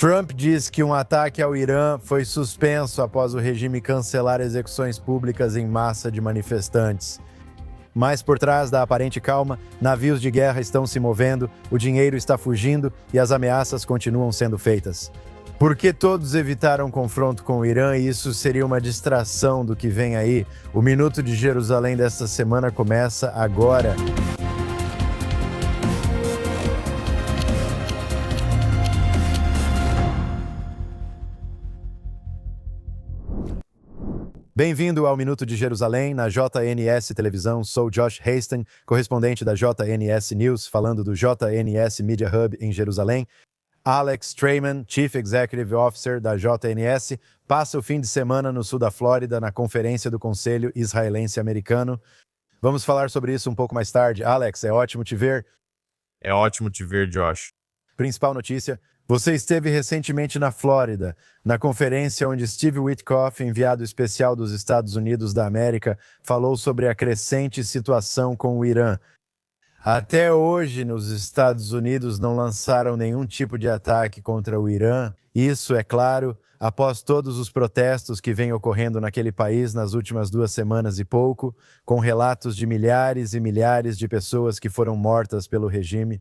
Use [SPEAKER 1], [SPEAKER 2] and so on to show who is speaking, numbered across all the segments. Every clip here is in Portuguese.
[SPEAKER 1] Trump diz que um ataque ao Irã foi suspenso após o regime cancelar execuções públicas em massa de manifestantes. Mas por trás da aparente calma, navios de guerra estão se movendo, o dinheiro está fugindo e as ameaças continuam sendo feitas. Por que todos evitaram confronto com o Irã e isso seria uma distração do que vem aí? O Minuto de Jerusalém desta semana começa agora. Bem-vindo ao Minuto de Jerusalém, na JNS Televisão. Sou Josh Hastings, correspondente da JNS News, falando do JNS Media Hub em Jerusalém. Alex Strayman, Chief Executive Officer da JNS, passa o fim de semana no sul da Flórida, na conferência do Conselho Israelense-Americano. Vamos falar sobre isso um pouco mais tarde. Alex, é ótimo te ver.
[SPEAKER 2] É ótimo te ver, Josh.
[SPEAKER 1] Principal notícia: você esteve recentemente na Flórida, na conferência onde Steve Witkoff, enviado especial dos Estados Unidos da América, falou sobre a crescente situação com o Irã. Até hoje, nos Estados Unidos não lançaram nenhum tipo de ataque contra o Irã. Isso, é claro, após todos os protestos que vêm ocorrendo naquele país nas últimas 2 semanas e pouco, com relatos de milhares e milhares de pessoas que foram mortas pelo regime.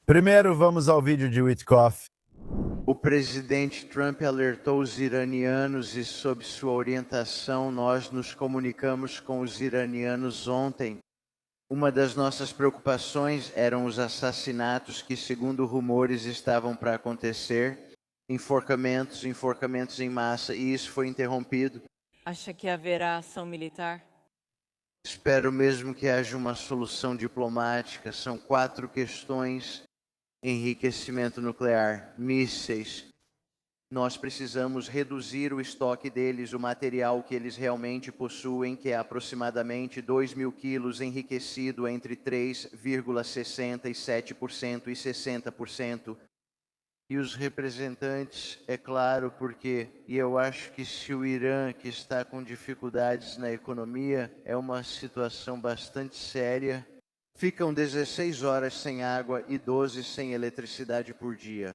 [SPEAKER 1] Primeiro, vamos ao vídeo de Witkoff.
[SPEAKER 3] O presidente Trump alertou os iranianos e, sob sua orientação, nós nos comunicamos com os iranianos ontem. Uma das nossas preocupações eram os assassinatos que, segundo rumores, estavam para acontecer, enforcamentos em massa, e isso foi interrompido.
[SPEAKER 4] Acha que haverá ação militar?
[SPEAKER 3] Espero mesmo que haja uma solução diplomática. São 4 questões: enriquecimento nuclear, mísseis. Nós precisamos reduzir o estoque deles, o material que eles realmente possuem, que é aproximadamente 2.000 quilos enriquecido entre 3,67% e 60%. E os representantes, é claro, e eu acho que se o Irã, que está com dificuldades na economia, é uma situação bastante séria, ficam 16 horas sem água e 12 sem eletricidade por dia.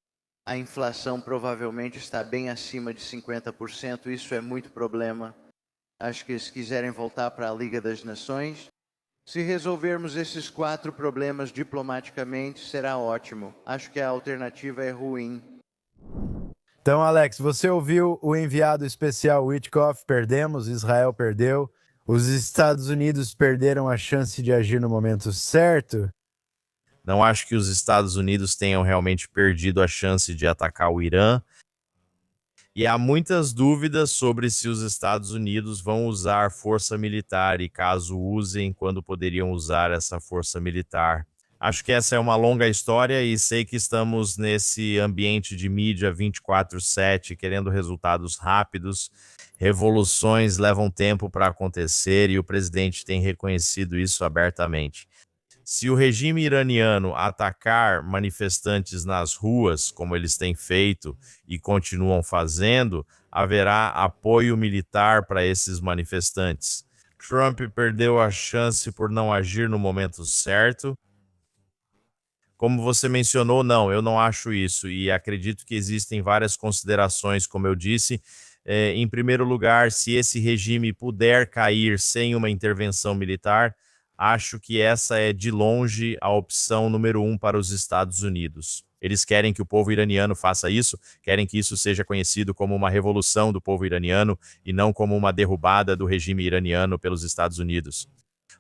[SPEAKER 3] A inflação provavelmente está bem acima de 50%, isso é muito problema. Acho que eles quiserem voltar para a Liga das Nações. Se resolvermos esses 4 problemas diplomaticamente, será ótimo. Acho que a alternativa é ruim.
[SPEAKER 1] Então, Alex, você ouviu o enviado especial Witkoff? Perdemos, Israel perdeu. Os Estados Unidos perderam a chance de agir no momento certo?
[SPEAKER 2] Não acho que os Estados Unidos tenham realmente perdido a chance de atacar o Irã. E há muitas dúvidas sobre se os Estados Unidos vão usar força militar e, caso usem, quando poderiam usar essa força militar. Acho que essa é uma longa história e sei que estamos nesse ambiente de mídia 24/7, querendo resultados rápidos. Revoluções levam tempo para acontecer e o presidente tem reconhecido isso abertamente. Se o regime iraniano atacar manifestantes nas ruas, como eles têm feito e continuam fazendo, haverá apoio militar para esses manifestantes. Trump perdeu a chance por não agir no momento certo. Como você mencionou, não, eu não acho isso e acredito que existem várias considerações, como eu disse. Em primeiro lugar, se esse regime puder cair sem uma intervenção militar, acho que essa é, de longe, a opção número 1 para os Estados Unidos. Eles querem que o povo iraniano faça isso, querem que isso seja conhecido como uma revolução do povo iraniano e não como uma derrubada do regime iraniano pelos Estados Unidos.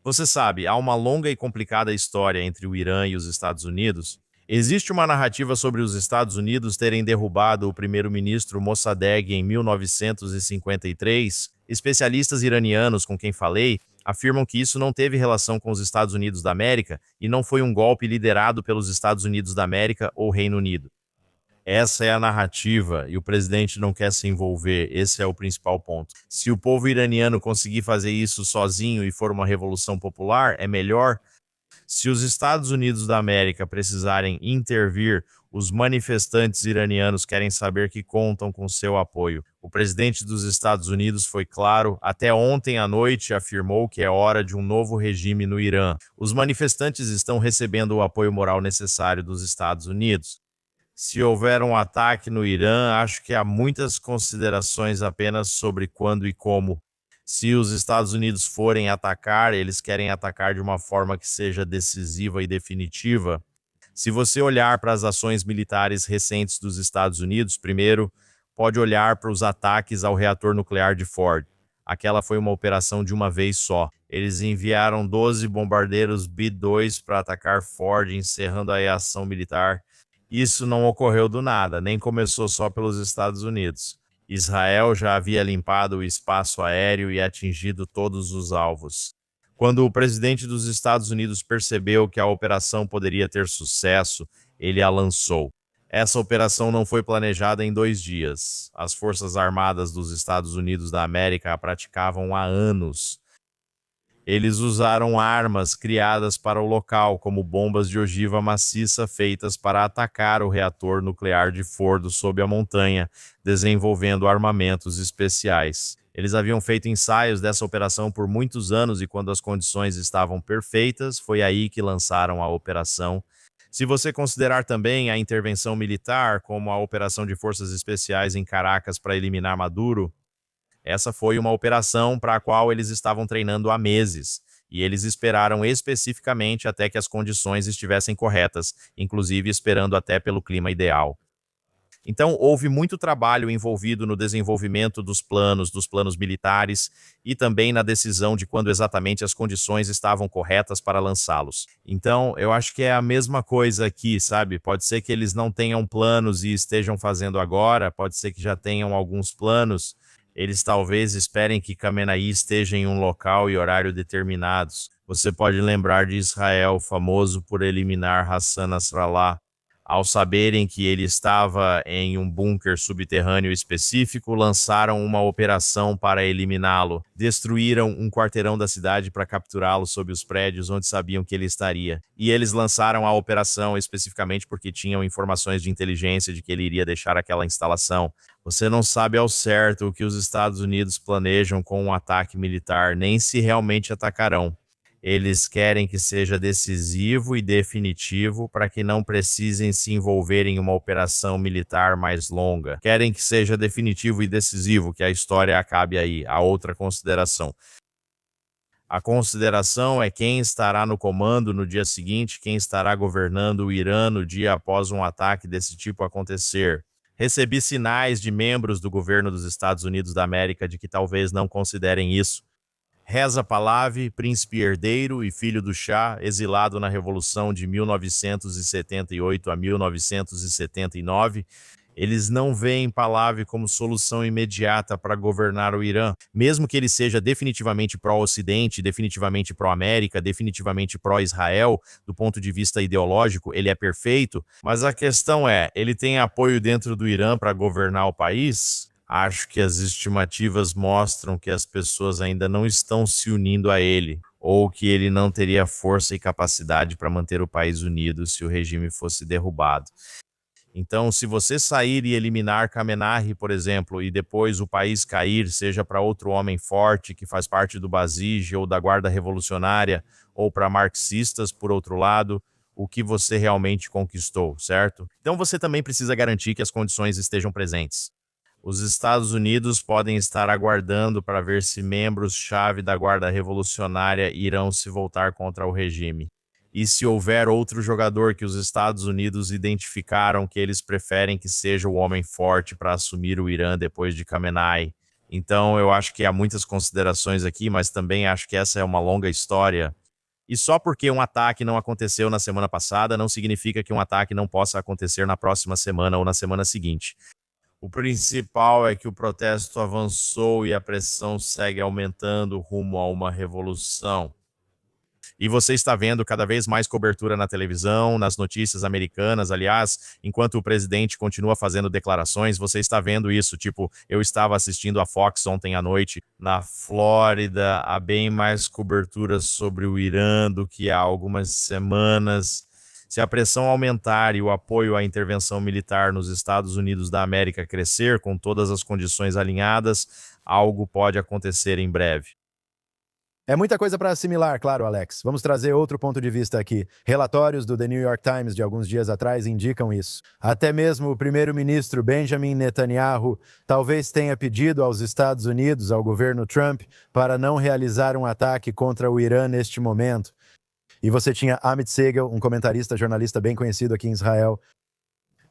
[SPEAKER 2] Você sabe, há uma longa e complicada história entre o Irã e os Estados Unidos. Existe uma narrativa sobre os Estados Unidos terem derrubado o primeiro-ministro Mossadegh em 1953. Especialistas iranianos com quem falei afirmam que isso não teve relação com os Estados Unidos da América e não foi um golpe liderado pelos Estados Unidos da América ou Reino Unido. Essa é a narrativa e o presidente não quer se envolver, esse é o principal ponto. Se o povo iraniano conseguir fazer isso sozinho e for uma revolução popular, é melhor. Se os Estados Unidos da América precisarem intervir, os manifestantes iranianos querem saber que contam com seu apoio. O presidente dos Estados Unidos foi claro, até ontem à noite afirmou que é hora de um novo regime no Irã. Os manifestantes estão recebendo o apoio moral necessário dos Estados Unidos. Se houver um ataque no Irã, acho que há muitas considerações apenas sobre quando e como. Se os Estados Unidos forem atacar, eles querem atacar de uma forma que seja decisiva e definitiva. Se você olhar para as ações militares recentes dos Estados Unidos, primeiro, pode olhar para os ataques ao reator nuclear de Ford. Aquela foi uma operação de uma vez só. Eles enviaram 12 bombardeiros B-2 para atacar Ford, encerrando a ação militar. Isso não ocorreu do nada, nem começou só pelos Estados Unidos. Israel já havia limpado o espaço aéreo e atingido todos os alvos. Quando o presidente dos Estados Unidos percebeu que a operação poderia ter sucesso, ele a lançou. Essa operação não foi planejada em 2 dias. As Forças Armadas dos Estados Unidos da América a praticavam há anos. Eles usaram armas criadas para o local, como bombas de ogiva maciça feitas para atacar o reator nuclear de Fordo sob a montanha, desenvolvendo armamentos especiais. Eles haviam feito ensaios dessa operação por muitos anos e quando as condições estavam perfeitas, foi aí que lançaram a operação. Se você considerar também a intervenção militar, como a operação de forças especiais em Caracas para eliminar Maduro, essa foi uma operação para a qual eles estavam treinando há meses, e eles esperaram especificamente até que as condições estivessem corretas, inclusive esperando até pelo clima ideal. Então, houve muito trabalho envolvido no desenvolvimento dos planos militares e também na decisão de quando exatamente as condições estavam corretas para lançá-los. Então, eu acho que é a mesma coisa aqui, sabe? Pode ser que eles não tenham planos e estejam fazendo agora, pode ser que já tenham alguns planos. Eles talvez esperem que Khamenei esteja em um local e horário determinados. Você pode lembrar de Israel, famoso por eliminar Hassan Nasrallah. Ao saberem que ele estava em um bunker subterrâneo específico, lançaram uma operação para eliminá-lo. Destruíram um quarteirão da cidade para capturá-lo sob os prédios onde sabiam que ele estaria. E eles lançaram a operação especificamente porque tinham informações de inteligência de que ele iria deixar aquela instalação. Você não sabe ao certo o que os Estados Unidos planejam com um ataque militar, nem se realmente atacarão. Eles querem que seja decisivo e definitivo para que não precisem se envolver em uma operação militar mais longa. Querem que seja definitivo e decisivo, que a história acabe aí. A outra consideração. A consideração é quem estará no comando no dia seguinte, quem estará governando o Irã no dia após um ataque desse tipo acontecer. Recebi sinais de membros do governo dos Estados Unidos da América de que talvez não considerem isso. Reza Pahlavi, príncipe herdeiro e filho do Shah, exilado na Revolução de 1978 a 1979, eles não veem Pahlavi como solução imediata para governar o Irã, mesmo que ele seja definitivamente pró-Ocidente, definitivamente pró-América, definitivamente pró-Israel, do ponto de vista ideológico, ele é perfeito, mas a questão é, ele tem apoio dentro do Irã para governar o país? Acho que as estimativas mostram que as pessoas ainda não estão se unindo a ele, ou que ele não teria força e capacidade para manter o país unido se o regime fosse derrubado. Então, se você sair e eliminar Khamenei, por exemplo, e depois o país cair, seja para outro homem forte que faz parte do Basij ou da Guarda Revolucionária, ou para marxistas, por outro lado, o que você realmente conquistou, certo? Então você também precisa garantir que as condições estejam presentes. Os Estados Unidos podem estar aguardando para ver se membros-chave da Guarda Revolucionária irão se voltar contra o regime. E se houver outro jogador que os Estados Unidos identificaram que eles preferem que seja o homem forte para assumir o Irã depois de Khamenei. Então eu acho que há muitas considerações aqui, mas também acho que essa é uma longa história. E só porque um ataque não aconteceu na semana passada, não significa que um ataque não possa acontecer na próxima semana ou na semana seguinte. O principal é que o protesto avançou e a pressão segue aumentando rumo a uma revolução. E você está vendo cada vez mais cobertura na televisão, nas notícias americanas. Aliás, enquanto o presidente continua fazendo declarações, você está vendo isso. Tipo, eu estava assistindo a Fox ontem à noite. Na Flórida, há bem mais cobertura sobre o Irã do que há algumas semanas. Se a pressão aumentar e o apoio à intervenção militar nos Estados Unidos da América crescer com todas as condições alinhadas, algo pode acontecer em breve.
[SPEAKER 1] É muita coisa para assimilar, claro, Alex. Vamos trazer outro ponto de vista aqui. Relatórios do The New York Times de alguns dias atrás indicam isso. Até mesmo o primeiro-ministro Benjamin Netanyahu talvez tenha pedido aos Estados Unidos, ao governo Trump, para não realizar um ataque contra o Irã neste momento. E você tinha Amit Segal, um comentarista, jornalista bem conhecido aqui em Israel.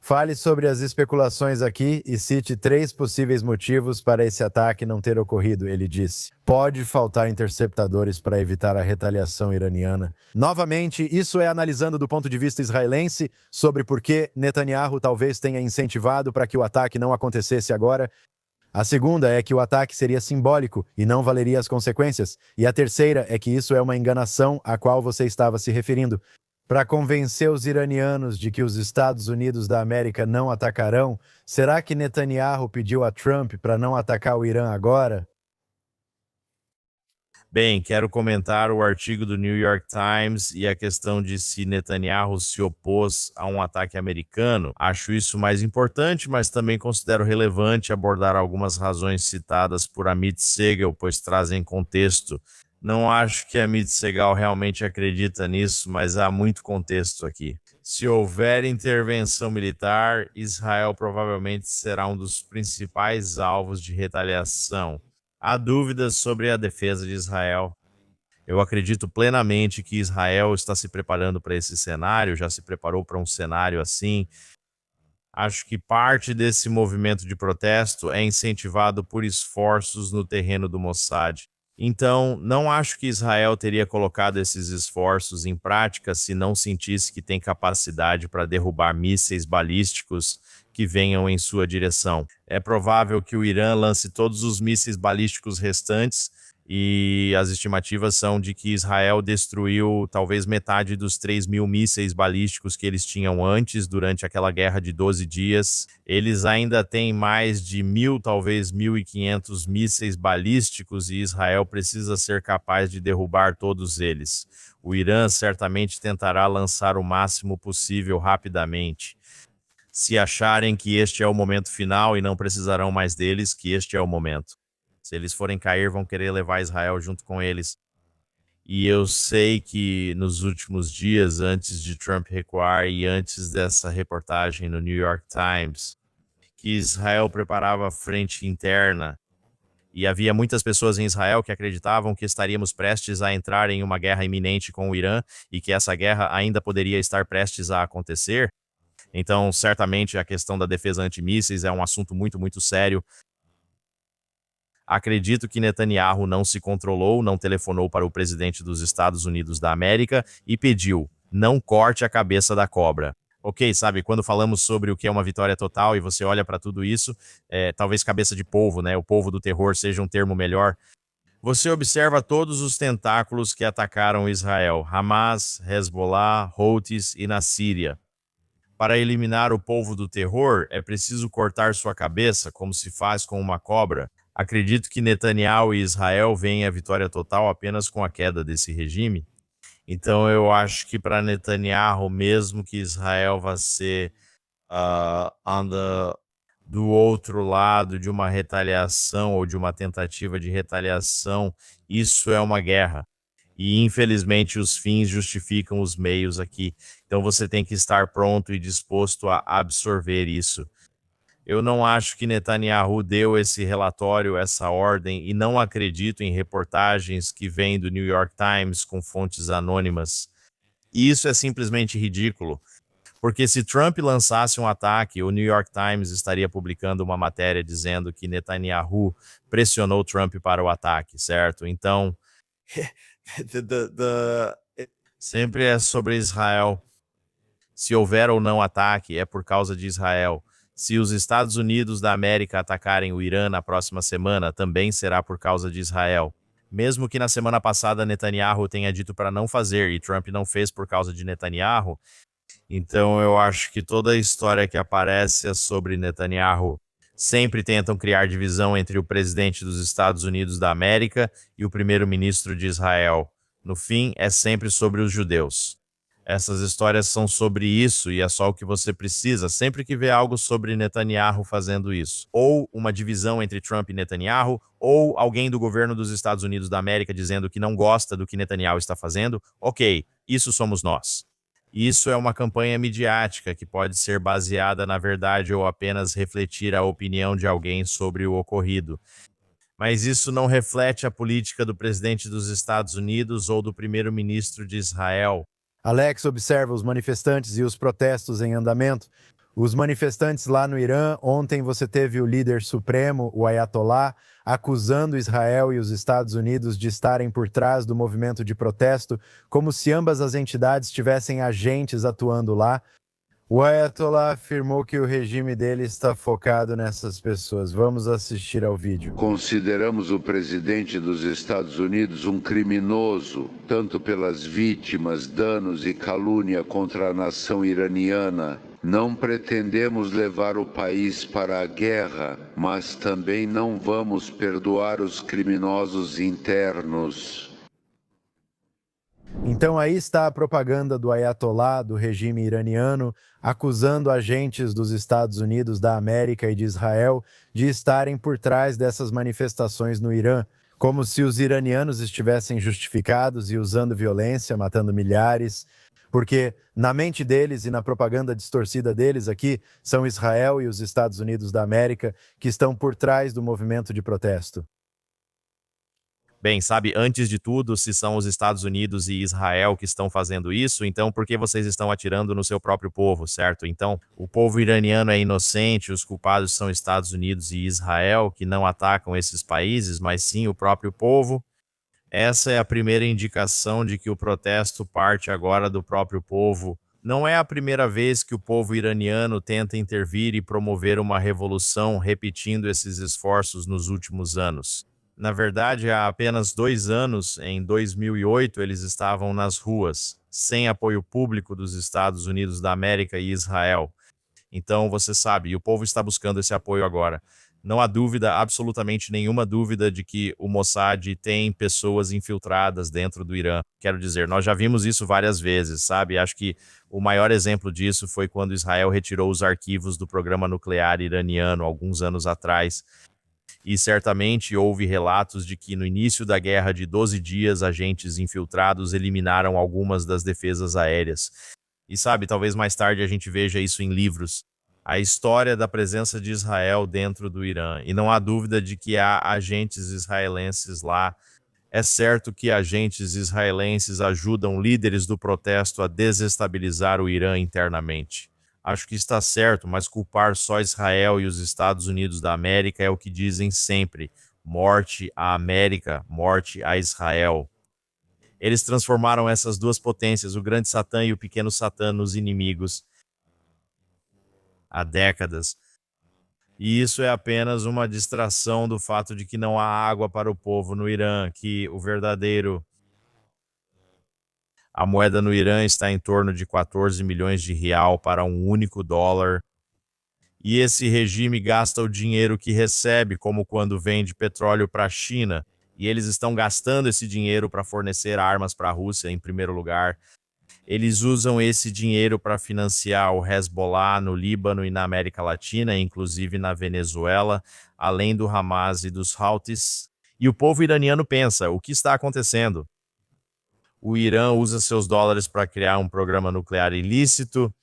[SPEAKER 1] Fale sobre as especulações aqui e cite 3 possíveis motivos para esse ataque não ter ocorrido, ele disse. Pode faltar interceptadores para evitar a retaliação iraniana. Novamente, isso é analisando do ponto de vista israelense sobre por que Netanyahu talvez tenha incentivado para que o ataque não acontecesse agora. A segunda é que o ataque seria simbólico e não valeria as consequências. E a terceira é que isso é uma enganação a qual você estava se referindo. Para convencer os iranianos de que os Estados Unidos da América não atacarão, será que Netanyahu pediu a Trump para não atacar o Irã agora?
[SPEAKER 2] Bem, quero comentar o artigo do New York Times e a questão de se Netanyahu se opôs a um ataque americano. Acho isso mais importante, mas também considero relevante abordar algumas razões citadas por Amit Segal, pois trazem contexto. Não acho que Amit Segal realmente acredita nisso, mas há muito contexto aqui. Se houver intervenção militar, Israel provavelmente será um dos principais alvos de retaliação. Há dúvidas sobre a defesa de Israel. Eu acredito plenamente que Israel está se preparando para esse cenário, já se preparou para um cenário assim. Acho que parte desse movimento de protesto é incentivado por esforços no terreno do Mossad. Então, não acho que Israel teria colocado esses esforços em prática se não sentisse que tem capacidade para derrubar mísseis balísticos que venham em sua direção. É provável que o Irã lance todos os mísseis balísticos restantes e as estimativas são de que Israel destruiu talvez metade dos 3.000 mísseis balísticos que eles tinham antes, durante aquela guerra de 12 dias. Eles ainda têm mais de 1.000, talvez 1.500 mísseis balísticos e Israel precisa ser capaz de derrubar todos eles. O Irã certamente tentará lançar o máximo possível rapidamente. Se acharem que este é o momento final e não precisarão mais deles, que este é o momento. Se eles forem cair, vão querer levar Israel junto com eles. E eu sei que nos últimos dias, antes de Trump recuar e antes dessa reportagem no New York Times, que Israel preparava frente interna e havia muitas pessoas em Israel que acreditavam que estaríamos prestes a entrar em uma guerra iminente com o Irã e que essa guerra ainda poderia estar prestes a acontecer. Então, certamente, a questão da defesa antimísseis é um assunto muito, muito sério. Acredito que Netanyahu não se controlou, não telefonou para o presidente dos Estados Unidos da América e pediu, não corte a cabeça da cobra. Ok, sabe, quando falamos sobre o que é uma vitória total e você olha para tudo isso, talvez cabeça de polvo, né, o polvo do terror seja um termo melhor. Você observa todos os tentáculos que atacaram Israel, Hamas, Hezbollah, Houthis e na Síria. Para eliminar o polvo do terror, é preciso cortar sua cabeça, como se faz com uma cobra. Acredito que Netanyahu e Israel veem a vitória total apenas com a queda desse regime. Então eu acho que para Netanyahu, mesmo que Israel vá ser do outro lado de uma retaliação ou de uma tentativa de retaliação, isso é uma guerra. E infelizmente os fins justificam os meios aqui. Então você tem que estar pronto e disposto a absorver isso. Eu não acho que Netanyahu deu esse relatório, essa ordem, e não acredito em reportagens que vêm do New York Times com fontes anônimas. E isso é simplesmente ridículo, porque se Trump lançasse um ataque, o New York Times estaria publicando uma matéria dizendo que Netanyahu pressionou Trump para o ataque, certo? Então, sempre é sobre Israel. Se houver ou não ataque, é por causa de Israel. Se os Estados Unidos da América atacarem o Irã na próxima semana, também será por causa de Israel. Mesmo que na semana passada Netanyahu tenha dito para não fazer e Trump não fez por causa de Netanyahu, então eu acho que toda a história que aparece é sobre Netanyahu. Sempre tentam criar divisão entre o presidente dos Estados Unidos da América e o primeiro-ministro de Israel. No fim, é sempre sobre os judeus. Essas histórias são sobre isso e é só o que você precisa sempre que vê algo sobre Netanyahu fazendo isso. Ou uma divisão entre Trump e Netanyahu, ou alguém do governo dos Estados Unidos da América dizendo que não gosta do que Netanyahu está fazendo. Ok, isso somos nós. Isso é uma campanha midiática que pode ser baseada na verdade ou apenas refletir a opinião de alguém sobre o ocorrido. Mas isso não reflete a política do presidente dos Estados Unidos ou do primeiro-ministro de Israel.
[SPEAKER 1] Alex observa os manifestantes e os protestos em andamento. Os manifestantes lá no Irã, ontem você teve o líder supremo, o Ayatollah, acusando Israel e os Estados Unidos de estarem por trás do movimento de protesto, como se ambas as entidades tivessem agentes atuando lá. O Ayatollah afirmou que o regime dele está focado nessas pessoas. Vamos assistir ao vídeo.
[SPEAKER 5] Consideramos o presidente dos Estados Unidos um criminoso, tanto pelas vítimas, danos e calúnia contra a nação iraniana. Não pretendemos levar o país para a guerra, mas também não vamos perdoar os criminosos internos.
[SPEAKER 1] Então aí está a propaganda do Ayatollah, do regime iraniano, acusando agentes dos Estados Unidos da América e de Israel de estarem por trás dessas manifestações no Irã, como se os iranianos estivessem justificados e usando violência, matando milhares, porque na mente deles e na propaganda distorcida deles aqui, são Israel e os Estados Unidos da América que estão por trás do movimento de protesto.
[SPEAKER 2] Bem, sabe, antes de tudo, se são os Estados Unidos e Israel que estão fazendo isso, então por que vocês estão atirando no seu próprio povo, certo? Então, o povo iraniano é inocente, os culpados são Estados Unidos e Israel, que não atacam esses países, mas sim o próprio povo. Essa é a primeira indicação de que o protesto parte agora do próprio povo. Não é a primeira vez que o povo iraniano tenta intervir e promover uma revolução, repetindo esses esforços nos últimos anos. Na verdade, há apenas 2 anos, em 2008, eles estavam nas ruas, sem apoio público dos Estados Unidos da América e Israel. Então, você sabe, e o povo está buscando esse apoio agora. Não há dúvida, absolutamente nenhuma dúvida, de que o Mossad tem pessoas infiltradas dentro do Irã. Quero dizer, nós já vimos isso várias vezes, sabe? Acho que o maior exemplo disso foi quando Israel retirou os arquivos do programa nuclear iraniano alguns anos atrás. E certamente houve relatos de que no início da guerra de 12 dias, agentes infiltrados eliminaram algumas das defesas aéreas. E sabe, talvez mais tarde a gente veja isso em livros. A história da presença de Israel dentro do Irã. E não há dúvida de que há agentes israelenses lá. É certo que agentes israelenses ajudam líderes do protesto a desestabilizar o Irã internamente. Acho que está certo, mas culpar só Israel e os Estados Unidos da América é o que dizem sempre. Morte à América, morte a Israel. Eles transformaram essas duas potências, o grande Satã e o pequeno Satã, nos inimigos há décadas. E isso é apenas uma distração do fato de que não há água para o povo no Irã, que a moeda no Irã está em torno de 14 milhões de real para um único dólar. E esse regime gasta o dinheiro que recebe, como quando vende petróleo para a China. E eles estão gastando esse dinheiro para fornecer armas para a Rússia, em primeiro lugar. Eles usam esse dinheiro para financiar o Hezbollah no Líbano e na América Latina, inclusive na Venezuela, além do Hamas e dos Houthis. E o povo iraniano pensa, o que está acontecendo? O Irã usa seus dólares para criar um programa nuclear ilícito.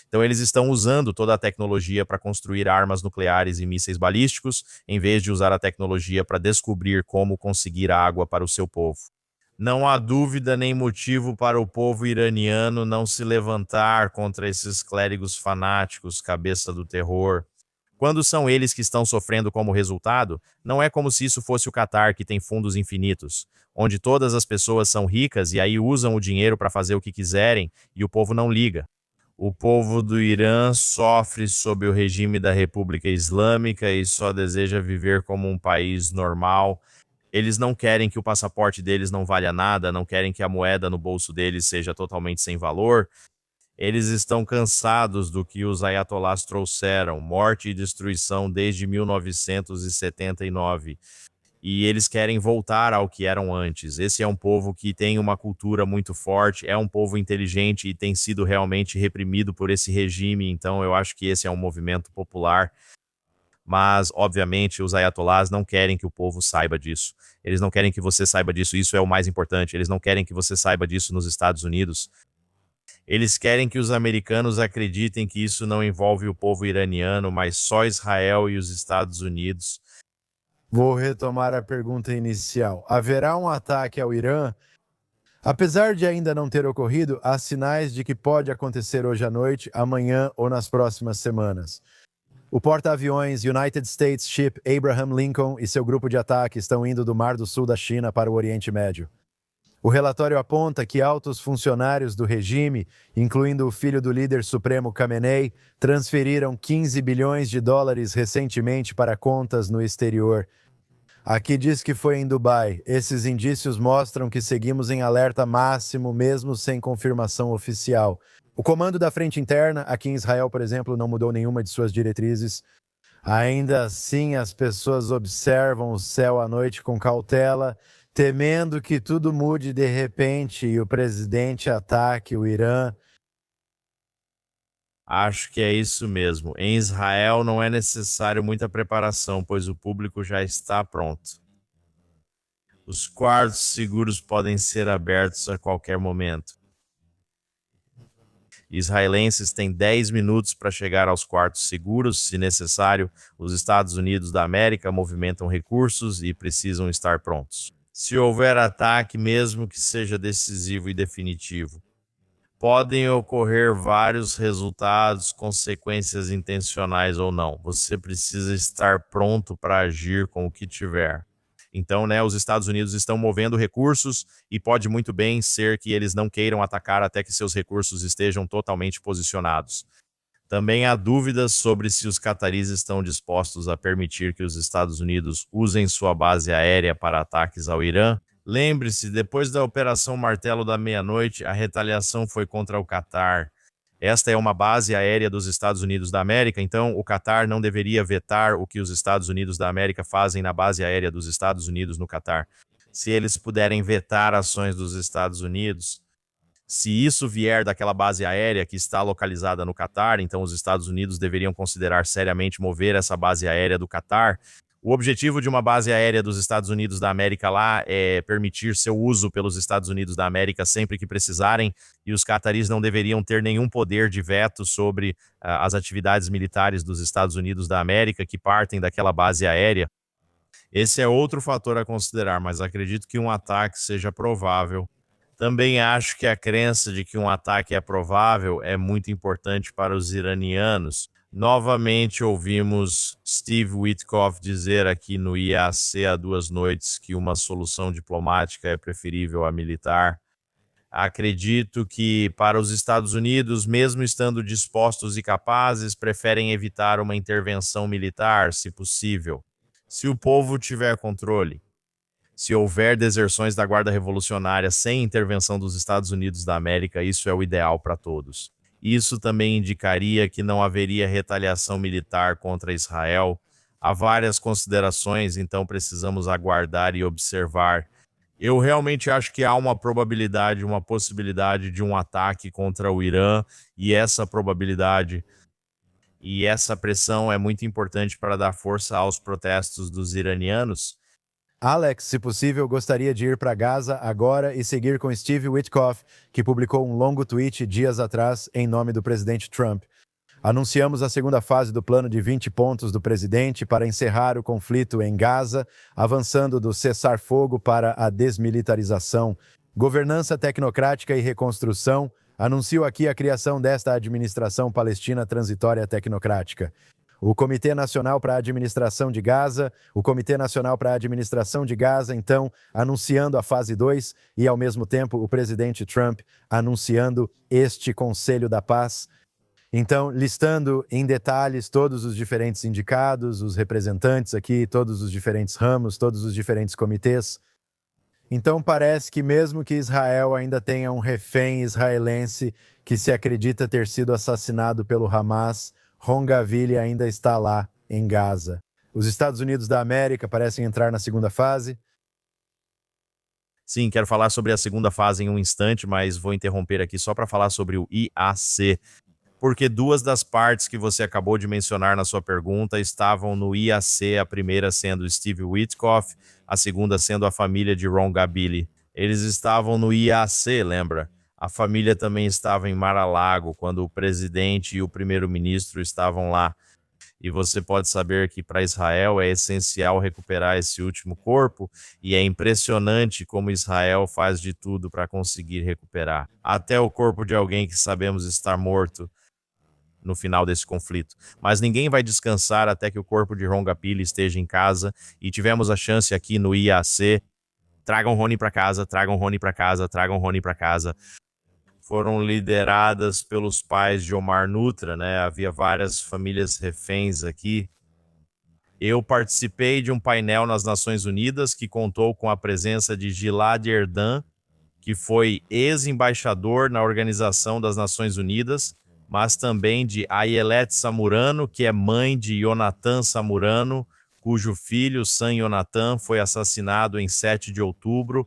[SPEAKER 2] Então eles estão usando toda a tecnologia para construir armas nucleares e mísseis balísticos, em vez de usar a tecnologia para descobrir como conseguir água para o seu povo. Não há dúvida nem motivo para o povo iraniano não se levantar contra esses clérigos fanáticos, cabeça do terror. Quando são eles que estão sofrendo como resultado, não é como se isso fosse o Catar, que tem fundos infinitos, onde todas as pessoas são ricas e aí usam o dinheiro para fazer o que quiserem e o povo não liga. O povo do Irã sofre sob o regime da República Islâmica e só deseja viver como um país normal. Eles não querem que o passaporte deles não valha nada, não querem que a moeda no bolso deles seja totalmente sem valor. Eles estão cansados do que os ayatollahs trouxeram, morte e destruição desde 1979. e eles querem voltar ao que eram antes. Esse é um povo que tem uma cultura muito forte, é um povo inteligente e tem sido realmente reprimido por esse regime, então eu acho que esse é um movimento popular. Mas, obviamente, os ayatolás não querem que o povo saiba disso. Eles não querem que você saiba disso, isso é o mais importante. Eles não querem que você saiba disso nos Estados Unidos. Eles querem que os americanos acreditem que isso não envolve o povo iraniano, mas só Israel e os Estados Unidos.
[SPEAKER 1] Vou retomar a pergunta inicial. Haverá um ataque ao Irã? Apesar de ainda não ter ocorrido, há sinais de que pode acontecer hoje à noite, amanhã ou nas próximas semanas. O porta-aviões United States Ship Abraham Lincoln e seu grupo de ataque estão indo do Mar do Sul da China para o Oriente Médio. O relatório aponta que altos funcionários do regime, incluindo o filho do líder supremo Khamenei, transferiram 15 bilhões de dólares recentemente para contas no exterior. Aqui diz que foi em Dubai. Esses indícios mostram que seguimos em alerta máximo, mesmo sem confirmação oficial. O comando da Frente Interna, aqui em Israel, por exemplo, não mudou nenhuma de suas diretrizes. Ainda assim, as pessoas observam o céu à noite com cautela, temendo que tudo mude de repente e o presidente ataque o Irã.
[SPEAKER 2] Acho que é isso mesmo. Em Israel não é necessário muita preparação, pois o público já está pronto. Os quartos seguros podem ser abertos a qualquer momento. Israelenses têm 10 minutos para chegar aos quartos seguros, se necessário. Os Estados Unidos da América movimentam recursos e precisam estar prontos. Se houver ataque, mesmo que seja decisivo e definitivo, podem ocorrer vários resultados, consequências intencionais ou não. Você precisa estar pronto para agir com o que tiver. Então, os Estados Unidos estão movendo recursos e pode muito bem ser que eles não queiram atacar até que seus recursos estejam totalmente posicionados. Também há dúvidas sobre se os cataris estão dispostos a permitir que os Estados Unidos usem sua base aérea para ataques ao Irã. Lembre-se, depois da Operação Martelo da Meia-Noite, a retaliação foi contra o Catar. Esta é uma base aérea dos Estados Unidos da América, então o Catar não deveria vetar o que os Estados Unidos da América fazem na base aérea dos Estados Unidos no Catar. Se eles puderem vetar ações dos Estados Unidos, se isso vier daquela base aérea que está localizada no Catar, então os Estados Unidos deveriam considerar seriamente mover essa base aérea do Catar. O objetivo de uma base aérea dos Estados Unidos da América lá é permitir seu uso pelos Estados Unidos da América sempre que precisarem, e os cataris não deveriam ter nenhum poder de veto sobre as atividades militares dos Estados Unidos da América que partem daquela base aérea. Esse é outro fator a considerar, mas acredito que um ataque seja provável. Também acho que a crença de que um ataque é provável é muito importante para os iranianos. Novamente ouvimos Steve Witkoff dizer aqui no IAC há 2 noites que uma solução diplomática é preferível à militar. Acredito que para os Estados Unidos, mesmo estando dispostos e capazes, preferem evitar uma intervenção militar, se possível. Se o povo tiver controle. Se houver deserções da Guarda Revolucionária sem intervenção dos Estados Unidos da América, isso é o ideal para todos. Isso também indicaria que não haveria retaliação militar contra Israel. Há várias considerações, então precisamos aguardar e observar. Eu realmente acho que há uma probabilidade, uma possibilidade de um ataque contra o Irã, e essa probabilidade e essa pressão é muito importante para dar força aos protestos dos iranianos.
[SPEAKER 1] Alex, se possível, gostaria de ir para Gaza agora e seguir com Steve Witkoff, que publicou um longo tweet dias atrás em nome do presidente Trump. Anunciamos a segunda fase do plano de 20 pontos do presidente para encerrar o conflito em Gaza, avançando do cessar-fogo para a desmilitarização, governança tecnocrática e reconstrução. Anuncio aqui a criação desta administração palestina transitória tecnocrática. O Comitê Nacional para a Administração de Gaza, então, anunciando a fase 2 e, ao mesmo tempo, o presidente Trump anunciando este Conselho da Paz. Então, listando em detalhes todos os diferentes indicados, os representantes aqui, todos os diferentes ramos, todos os diferentes comitês. Então, parece que mesmo que Israel ainda tenha um refém israelense que se acredita ter sido assassinado pelo Hamas, Ron Gavili ainda está lá, em Gaza. Os Estados Unidos da América parecem entrar na segunda fase.
[SPEAKER 2] Sim, quero falar sobre a segunda fase em um instante, mas vou interromper aqui só para falar sobre o IAC, porque duas das partes que você acabou de mencionar na sua pergunta estavam no IAC, a primeira sendo Steve Witkoff, a segunda sendo a família de Ron Gabili. Eles estavam no IAC, lembra? A família também estava em Mar-a-Lago, quando o presidente e o primeiro-ministro estavam lá. E você pode saber que para Israel é essencial recuperar esse último corpo, e é impressionante como Israel faz de tudo para conseguir recuperar. Até o corpo de alguém que sabemos estar morto no final desse conflito. Mas ninguém vai descansar até que o corpo de Ron Gapili esteja em casa, e tivemos a chance aqui no IAC. Tragam Rony para casa, tragam Rony para casa, tragam Rony para casa. Foram lideradas pelos pais de Omar Nutra, né? Havia várias famílias reféns aqui. Eu participei de um painel nas Nações Unidas que contou com a presença de Gilad Erdan, que foi ex-embaixador na Organização das Nações Unidas, mas também de Ayelet Samurano, que é mãe de Yonatan Samurano, cujo filho, Sam Yonatan, foi assassinado em 7 de outubro.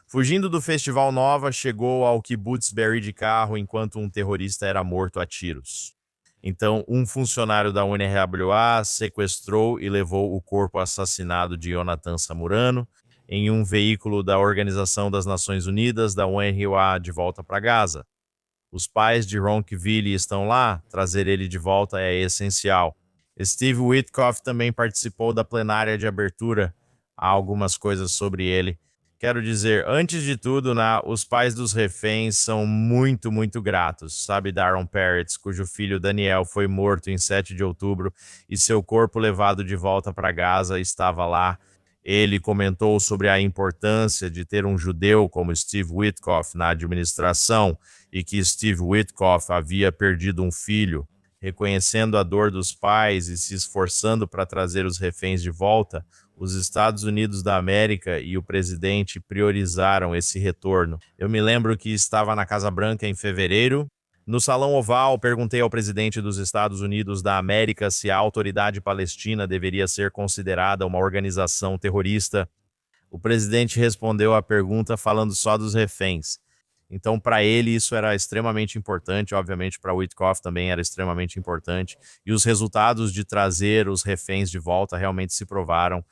[SPEAKER 2] Fugindo do Festival Nova, chegou ao Kibbutz Be'eri de carro enquanto um terrorista era morto a tiros. Então, um funcionário da UNRWA sequestrou e levou o corpo assassinado de Yonatan Samurano em um veículo da Organização das Nações Unidas, da UNRWA, de volta para Gaza. Os pais de Ron Givili estão lá, trazer ele de volta é essencial. Steve Witkoff também participou da plenária de abertura. Há algumas coisas sobre ele. Quero dizer, antes de tudo, né, os pais dos reféns são muito, muito gratos. Sabe Daron Peretz, cujo filho Daniel foi morto em 7 de outubro e seu corpo levado de volta para Gaza estava lá. Ele comentou sobre a importância de ter um judeu como Steve Witkoff na administração e que Steve Witkoff havia perdido um filho. Reconhecendo a dor dos pais e se esforçando para trazer os reféns de volta, os Estados Unidos da América e o presidente priorizaram esse retorno. Eu me lembro que estava na Casa Branca em fevereiro. No Salão Oval, perguntei ao presidente dos Estados Unidos da América se a Autoridade Palestina deveria ser considerada uma organização terrorista. O presidente respondeu à pergunta falando só dos reféns. Então, para ele, isso era extremamente importante. Obviamente, para Witkoff também era extremamente importante. E os resultados de trazer os reféns de volta realmente se provaram.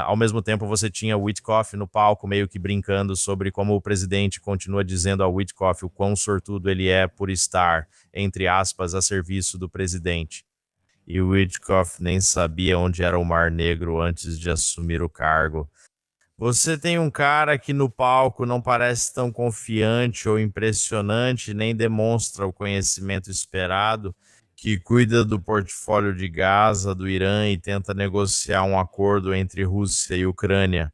[SPEAKER 2] Ao mesmo tempo, você tinha Witkoff no palco, meio que brincando sobre como o presidente continua dizendo ao Witkoff o quão sortudo ele é por estar, entre aspas, a serviço do presidente. E o Witkoff nem sabia onde era o Mar Negro antes de assumir o cargo. Você tem um cara que no palco não parece tão confiante ou impressionante, nem demonstra o conhecimento esperado, que cuida do portfólio de Gaza, do Irã e tenta negociar um acordo entre Rússia e Ucrânia.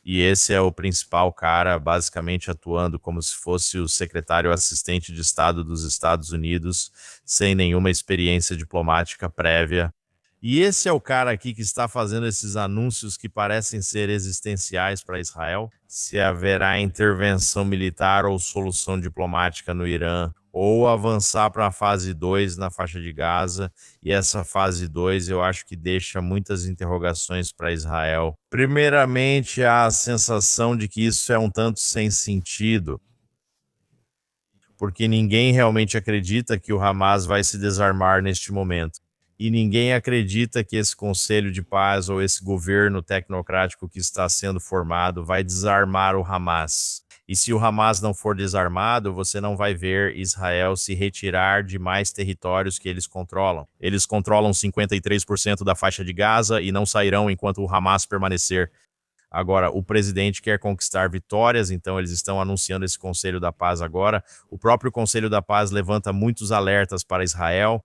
[SPEAKER 2] E esse é o principal cara, basicamente atuando como se fosse o secretário assistente de Estado dos Estados Unidos, sem nenhuma experiência diplomática prévia. E esse é o cara aqui que está fazendo esses anúncios que parecem ser existenciais para Israel. Se haverá intervenção militar ou solução diplomática no Irã, ou avançar para a fase 2 na faixa de Gaza. E essa fase 2 eu acho que deixa muitas interrogações para Israel. Primeiramente, há a sensação de que isso é um tanto sem sentido, porque ninguém realmente acredita que o Hamas vai se desarmar neste momento. E ninguém acredita que esse Conselho de Paz ou esse governo tecnocrático que está sendo formado vai desarmar o Hamas. E se o Hamas não for desarmado, você não vai ver Israel se retirar de mais territórios que eles controlam. Eles controlam 53% da faixa de Gaza e não sairão enquanto o Hamas permanecer. Agora, o presidente quer conquistar vitórias, então eles estão anunciando esse Conselho da Paz agora. O próprio Conselho da Paz levanta muitos alertas para Israel.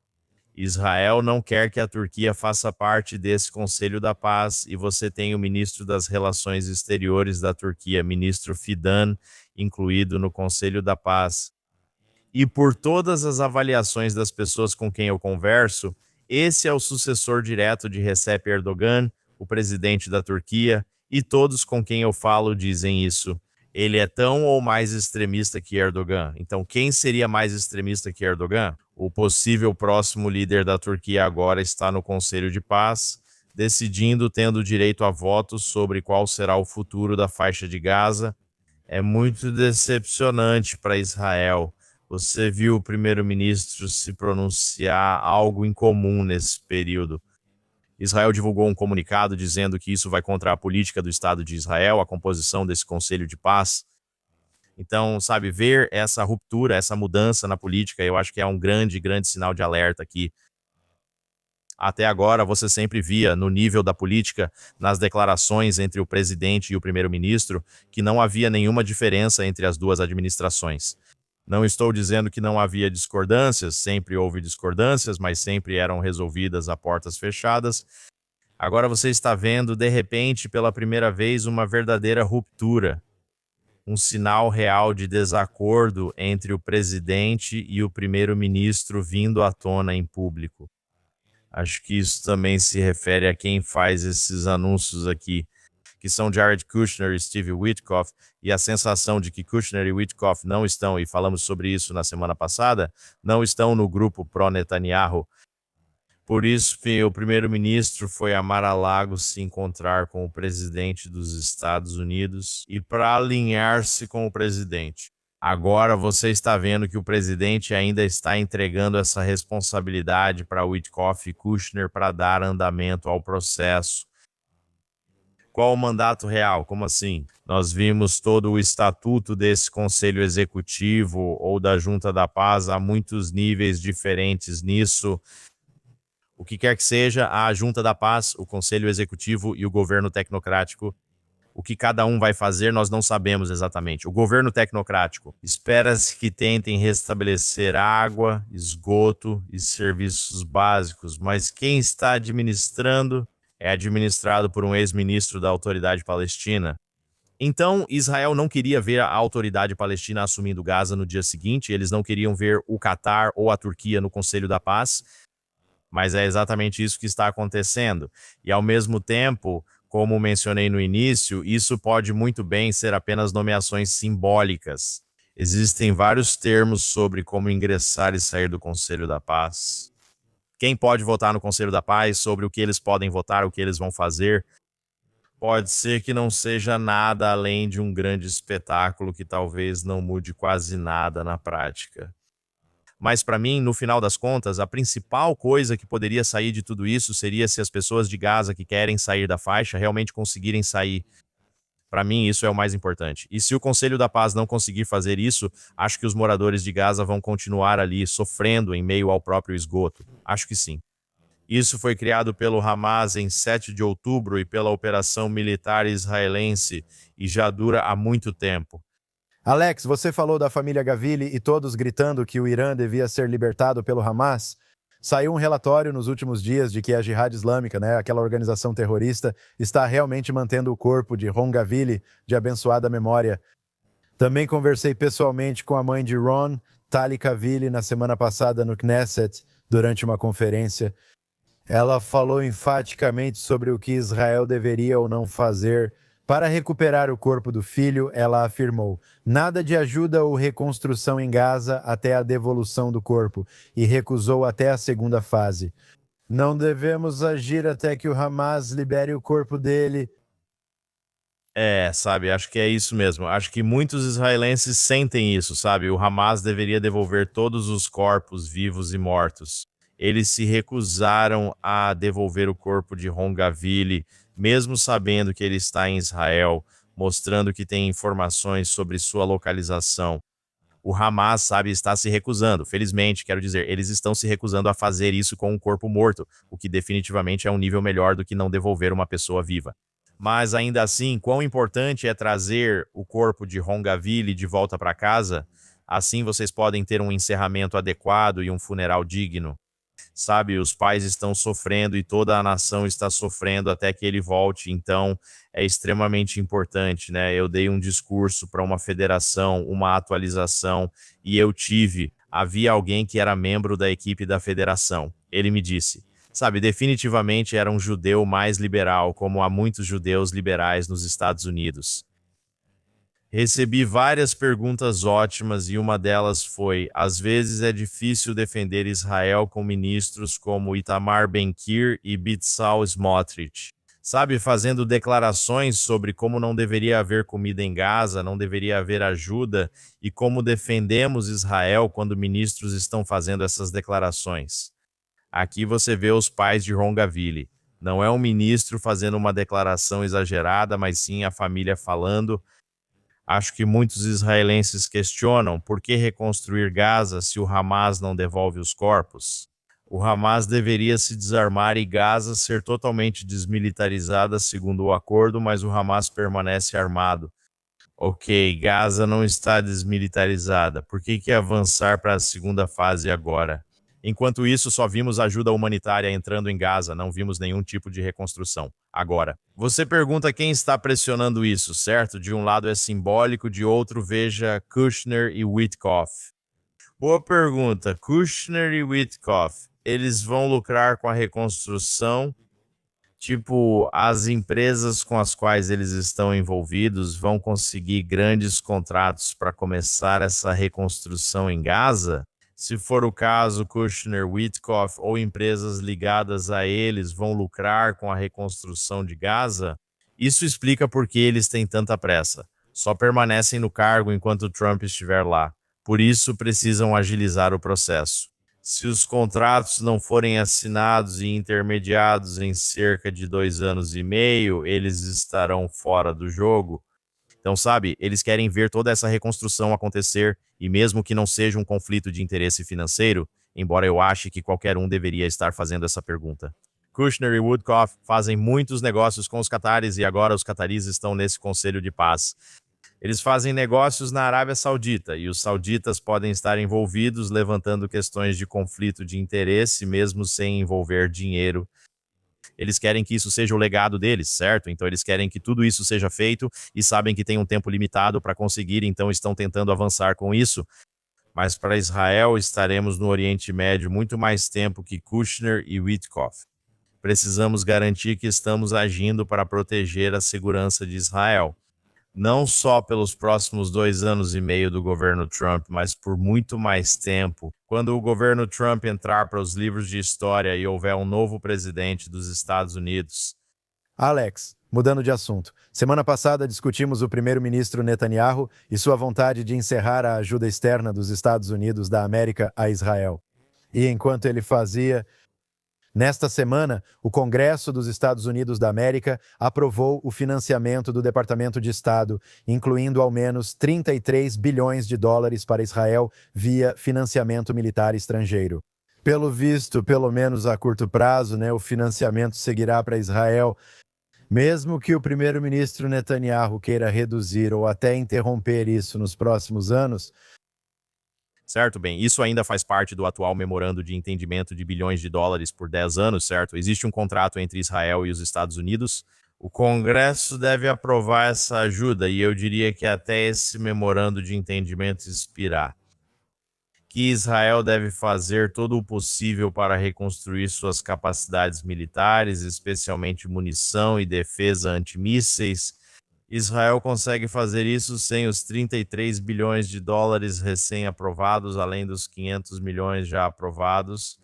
[SPEAKER 2] Israel não quer que a Turquia faça parte desse Conselho da Paz e você tem o ministro das Relações Exteriores da Turquia, ministro Fidan, incluído no Conselho da Paz. E por todas as avaliações das pessoas com quem eu converso, esse é o sucessor direto de Recep Erdogan, o presidente da Turquia, e todos com quem eu falo dizem isso. Ele é tão ou mais extremista que Erdogan. Então, quem seria mais extremista que Erdogan? O possível próximo líder da Turquia agora está no Conselho de Paz. decidindo, tendo direito a voto sobre qual será o futuro da faixa de Gaza. É muito decepcionante para Israel. Você viu o primeiro-ministro se pronunciar algo incomum nesse período. Israel divulgou um comunicado dizendo que isso vai contra a política do Estado de Israel, a composição desse Conselho de Paz. Então, sabe, ver essa ruptura, essa mudança na política, eu acho que é um grande, grande sinal de alerta aqui. Até agora, você sempre via, no nível da política, nas declarações entre o presidente e o primeiro-ministro, que não havia nenhuma diferença entre as duas administrações. Não estou dizendo que não havia discordâncias, sempre houve discordâncias, mas sempre eram resolvidas a portas fechadas. Agora você está vendo, de repente, pela primeira vez, uma verdadeira ruptura. Um sinal real de desacordo entre o presidente e o primeiro-ministro vindo à tona em público. Acho que isso também se refere a quem faz esses anúncios aqui, que são Jared Kushner e Steve Witkoff, e a sensação de que Kushner e Witkoff não estão, e falamos sobre isso na semana passada, não estão no grupo pró-Netanyahu. Por isso que o primeiro-ministro foi a Mar-a-Lago se encontrar com o presidente dos Estados Unidos e para alinhar-se com o presidente. Agora você está vendo que o presidente ainda está entregando essa responsabilidade para Witkoff e Kushner para dar andamento ao processo. Qual o mandato real? Como assim? Nós vimos todo o estatuto desse Conselho Executivo ou da Junta da Paz, há muitos níveis diferentes nisso. O que quer que seja, a Junta da Paz, o Conselho Executivo e o governo tecnocrático. O que cada um vai fazer, nós não sabemos exatamente. O governo tecnocrático espera-se que tentem restabelecer água, esgoto e serviços básicos, mas quem está administrando é administrado por um ex-ministro da Autoridade Palestina. Então, Israel não queria ver a Autoridade Palestina assumindo Gaza no dia seguinte, eles não queriam ver o Catar ou a Turquia no Conselho da Paz, mas é exatamente isso que está acontecendo. E, ao mesmo tempo, como mencionei no início, isso pode muito bem ser apenas nomeações simbólicas. Existem vários termos sobre como ingressar e sair do Conselho da Paz. Quem pode votar no Conselho da Paz, sobre o que eles podem votar, o que eles vão fazer. Pode ser que não seja nada além de um grande espetáculo que talvez não mude quase nada na prática. Mas para mim, no final das contas, a principal coisa que poderia sair de tudo isso seria se as pessoas de Gaza que querem sair da faixa realmente conseguirem sair. Para mim, isso é o mais importante. E se o Conselho da Paz não conseguir fazer isso, acho que os moradores de Gaza vão continuar ali sofrendo em meio ao próprio esgoto. Acho que sim. Isso foi criado pelo Hamas em 7 de outubro e pela operação militar israelense e já dura há muito tempo.
[SPEAKER 1] Alex, você falou da família Gavili e todos gritando que o Irã devia ser libertado pelo Hamas. Saiu um relatório nos últimos dias de que a Jihad Islâmica, aquela organização terrorista, está realmente mantendo o corpo de Ron Gavili, de abençoada memória. Também conversei pessoalmente com a mãe de Ron, Tali Gavili, na semana passada no Knesset, durante uma conferência. Ela falou enfaticamente sobre o que Israel deveria ou não fazer. Para recuperar o corpo do filho, ela afirmou: nada de ajuda ou reconstrução em Gaza até a devolução do corpo, e recusou até a segunda fase. Não devemos agir até que o Hamas libere o corpo dele.
[SPEAKER 2] Sabe, acho que é isso mesmo. Acho que muitos israelenses sentem isso, sabe? O Hamas deveria devolver todos os corpos vivos e mortos. Eles se recusaram a devolver o corpo de Ron Gavili, mesmo sabendo que ele está em Israel, mostrando que tem informações sobre sua localização. O Hamas, sabe, está se recusando. Felizmente, quero dizer, eles estão se recusando a fazer isso com um corpo morto, o que definitivamente é um nível melhor do que não devolver uma pessoa viva. Mas ainda assim, quão importante é trazer o corpo de Ron Gavili de volta para casa? Assim vocês podem ter um encerramento adequado e um funeral digno. Sabe, os pais estão sofrendo e toda a nação está sofrendo até que ele volte, então é extremamente importante, né? Eu dei um discurso para uma federação, uma atualização, e havia alguém que era membro da equipe da federação. Ele me disse, sabe, definitivamente era um judeu mais liberal, como há muitos judeus liberais nos Estados Unidos. Recebi várias perguntas ótimas e uma delas foi: às vezes é difícil defender Israel com ministros como Itamar Ben-Gvir e Bezalel Smotrich. Sabe, fazendo declarações sobre como não deveria haver comida em Gaza, não deveria haver ajuda e como defendemos Israel quando ministros estão fazendo essas declarações. Aqui você vê os pais de Rongaville. Não é um ministro fazendo uma declaração exagerada, mas sim a família falando. Acho que muitos israelenses questionam por que reconstruir Gaza se o Hamas não devolve os corpos. O Hamas deveria se desarmar e Gaza ser totalmente desmilitarizada segundo o acordo, mas o Hamas permanece armado. Ok, Gaza não está desmilitarizada. Por que avançar para a segunda fase agora? Enquanto isso, só vimos ajuda humanitária entrando em Gaza, não vimos nenhum tipo de reconstrução. Agora, você pergunta quem está pressionando isso, certo? De um lado é simbólico, de outro veja Kushner e Witkoff. Boa pergunta. Kushner e Witkoff, eles vão lucrar com a reconstrução? Tipo, as empresas com as quais eles estão envolvidos vão conseguir grandes contratos para começar essa reconstrução em Gaza? Se for o caso, Kushner, Witkoff ou empresas ligadas a eles vão lucrar com a reconstrução de Gaza? Isso explica por que eles têm tanta pressa. Só permanecem no cargo enquanto Trump estiver lá. Por isso, precisam agilizar o processo. Se os contratos não forem assinados e intermediados em cerca de 2 anos e meio, eles estarão fora do jogo. Então, sabe, eles querem ver toda essa reconstrução acontecer, e mesmo que não seja um conflito de interesse financeiro, embora eu ache que qualquer um deveria estar fazendo essa pergunta. Kushner e Witkoff fazem muitos negócios com os cataris e agora os cataris estão nesse conselho de paz. Eles fazem negócios na Arábia Saudita e os sauditas podem estar envolvidos levantando questões de conflito de interesse, mesmo sem envolver dinheiro. Eles querem que isso seja o legado deles, certo? Então eles querem que tudo isso seja feito e sabem que tem um tempo limitado para conseguir, então estão tentando avançar com isso. Mas para Israel estaremos no Oriente Médio muito mais tempo que Kushner e Witkoff. Precisamos garantir que estamos agindo para proteger a segurança de Israel. Não só pelos próximos 2 anos e meio do governo Trump, mas por muito mais tempo. Quando o governo Trump entrar para os livros de história e houver um novo presidente dos Estados Unidos.
[SPEAKER 1] Alex, mudando de assunto. Semana passada discutimos o primeiro-ministro Netanyahu e sua vontade de encerrar a ajuda externa dos Estados Unidos da América a Israel. E enquanto ele fazia... Nesta semana, o Congresso dos Estados Unidos da América aprovou o financiamento do Departamento de Estado, incluindo ao menos 33 bilhões de dólares para Israel via financiamento militar estrangeiro. Pelo visto, pelo menos a curto prazo, o financiamento seguirá para Israel, mesmo que o primeiro-ministro Netanyahu queira reduzir ou até interromper isso nos próximos anos.
[SPEAKER 2] Certo, bem, isso ainda faz parte do atual memorando de entendimento de bilhões de dólares por 10 anos, certo? Existe um contrato entre Israel e os Estados Unidos. O Congresso deve aprovar essa ajuda e eu diria que até esse memorando de entendimento expirar. Que Israel deve fazer todo o possível para reconstruir suas capacidades militares, especialmente munição e defesa antimísseis. Israel consegue fazer isso sem os 33 bilhões de dólares recém-aprovados, além dos 500 milhões já aprovados.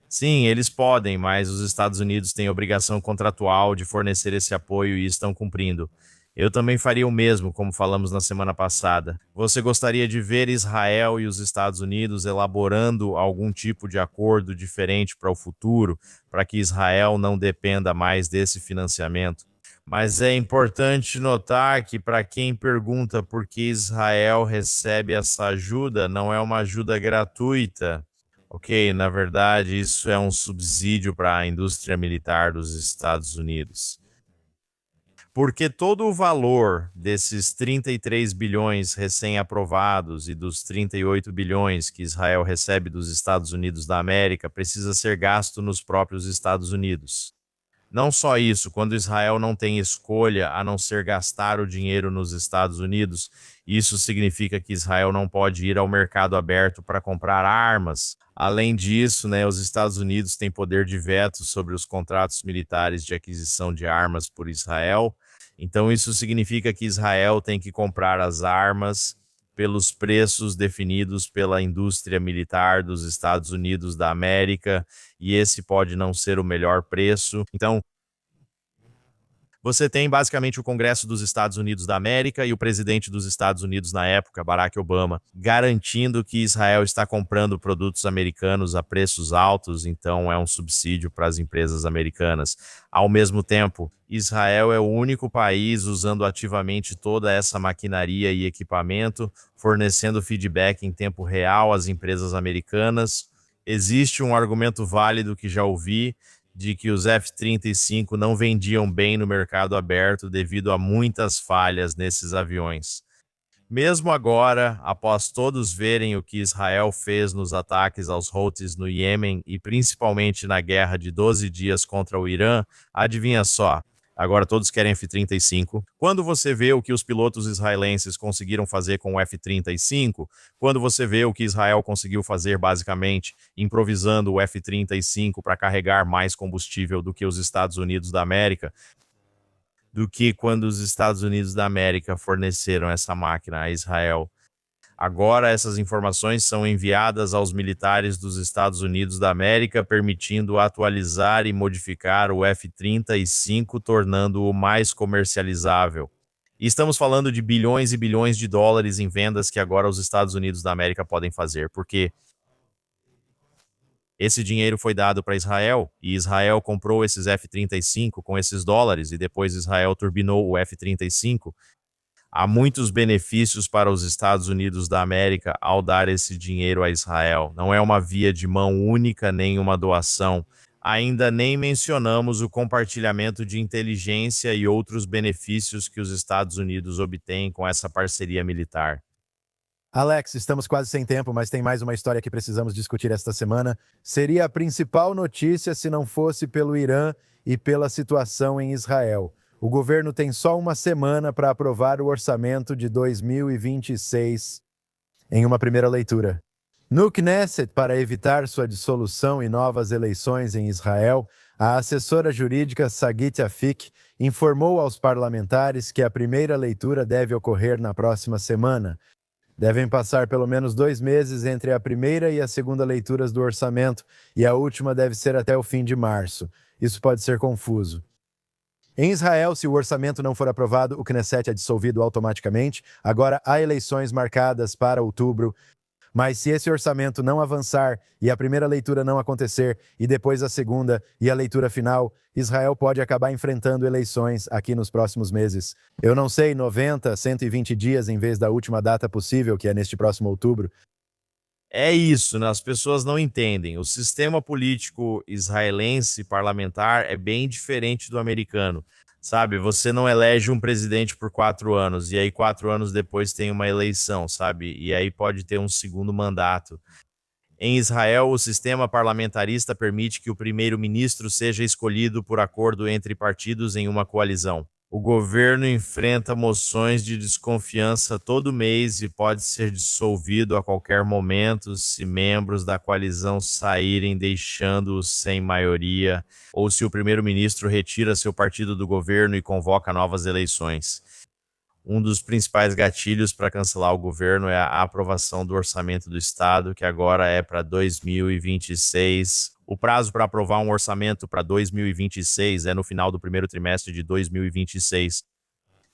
[SPEAKER 2] Sim, eles podem, mas os Estados Unidos têm obrigação contratual de fornecer esse apoio e estão cumprindo. Eu também faria o mesmo, como falamos na semana passada. Você gostaria de ver Israel e os Estados Unidos elaborando algum tipo de acordo diferente para o futuro, para que Israel não dependa mais desse financiamento? Mas é importante notar que para quem pergunta por que Israel recebe essa ajuda, não é uma ajuda gratuita. Ok, na verdade, isso é um subsídio para a indústria militar dos Estados Unidos. Porque todo o valor desses 33 bilhões recém-aprovados e dos 38 bilhões que Israel recebe dos Estados Unidos da América precisa ser gasto nos próprios Estados Unidos. Não só isso, quando Israel não tem escolha a não ser gastar o dinheiro nos Estados Unidos, isso significa que Israel não pode ir ao mercado aberto para comprar armas. Além disso, os Estados Unidos têm poder de veto sobre os contratos militares de aquisição de armas por Israel. Então, isso significa que Israel tem que comprar as armas pelos preços definidos pela indústria militar dos Estados Unidos da América, e esse pode não ser o melhor preço. Então, você tem basicamente o Congresso dos Estados Unidos da América e o presidente dos Estados Unidos na época, Barack Obama, garantindo que Israel está comprando produtos americanos a preços altos, então é um subsídio para as empresas americanas. Ao mesmo tempo, Israel é o único país usando ativamente toda essa maquinaria e equipamento, fornecendo feedback em tempo real às empresas americanas. Existe um argumento válido que já ouvi, de que os F-35 não vendiam bem no mercado aberto devido a muitas falhas nesses aviões. Mesmo agora, após todos verem o que Israel fez nos ataques aos Houthis no Iêmen e principalmente na guerra de 12 dias contra o Irã, adivinha só, agora todos querem F-35. Quando você vê o que os pilotos israelenses conseguiram fazer com o F-35, quando você vê o que Israel conseguiu fazer basicamente improvisando o F-35 para carregar mais combustível do que os Estados Unidos da América, do que quando os Estados Unidos da América forneceram essa máquina a Israel. Agora essas informações são enviadas aos militares dos Estados Unidos da América, permitindo atualizar e modificar o F-35, tornando-o mais comercializável. E estamos falando de bilhões e bilhões de dólares em vendas que agora os Estados Unidos da América podem fazer, porque esse dinheiro foi dado para Israel, e Israel comprou esses F-35 com esses dólares, e depois Israel turbinou o F-35. Há muitos benefícios para os Estados Unidos da América ao dar esse dinheiro a Israel. Não é uma via de mão única nem uma doação. Ainda nem mencionamos o compartilhamento de inteligência e outros benefícios que os Estados Unidos obtêm com essa parceria militar.
[SPEAKER 1] Alex, estamos quase sem tempo, mas tem mais uma história que precisamos discutir esta semana. Seria a principal notícia se não fosse pelo Irã e pela situação em Israel. O governo tem só uma semana para aprovar o orçamento de 2026 em uma primeira leitura. No Knesset, para evitar sua dissolução e novas eleições em Israel, a assessora jurídica Sagit Afik informou aos parlamentares que a primeira leitura deve ocorrer na próxima semana. Devem passar pelo menos 2 meses entre a primeira e a segunda leituras do orçamento, e a última deve ser até o fim de março. Isso pode ser confuso. Em Israel, se o orçamento não for aprovado, o Knesset é dissolvido automaticamente. Agora há eleições marcadas para outubro. Mas se esse orçamento não avançar e a primeira leitura não acontecer, e depois a segunda e a leitura final, Israel pode acabar enfrentando eleições aqui nos próximos meses. Eu não sei, 90, 120 dias em vez da última data possível, que é neste próximo outubro.
[SPEAKER 2] É isso, né? As pessoas não entendem. O sistema político israelense parlamentar é bem diferente do americano. Sabe, você não elege um presidente por 4 anos, e aí 4 anos depois tem uma eleição, sabe? E aí pode ter um segundo mandato. Em Israel, o sistema parlamentarista permite que o primeiro-ministro seja escolhido por acordo entre partidos em uma coalizão. O governo enfrenta moções de desconfiança todo mês e pode ser dissolvido a qualquer momento se membros da coalizão saírem deixando-o sem maioria, ou se o primeiro-ministro retira seu partido do governo e convoca novas eleições. Um dos principais gatilhos para cancelar o governo é a aprovação do orçamento do Estado, que agora é para 2026. O prazo para aprovar um orçamento para 2026 é no final do primeiro trimestre de 2026.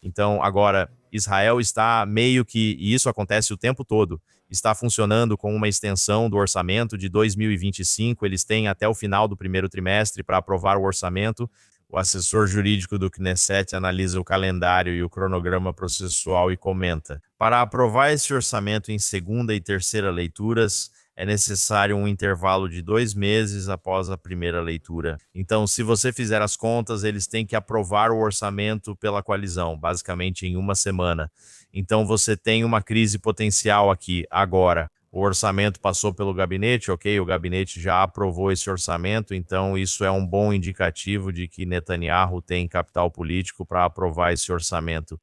[SPEAKER 2] Então, agora, Israel está meio que, e isso acontece o tempo todo, está funcionando com uma extensão do orçamento de 2025. Eles têm até o final do primeiro trimestre para aprovar o orçamento. O assessor jurídico do Knesset analisa o calendário e o cronograma processual e comenta: para aprovar esse orçamento em segunda e terceira leituras, é necessário um intervalo de 2 meses após a primeira leitura. Então, se você fizer as contas, eles têm que aprovar o orçamento pela coalizão, basicamente em uma semana. Então, você tem uma crise potencial aqui, agora. O orçamento passou pelo gabinete, ok? O gabinete já aprovou esse orçamento, então isso é um bom indicativo de que Netanyahu tem capital político para aprovar esse orçamento.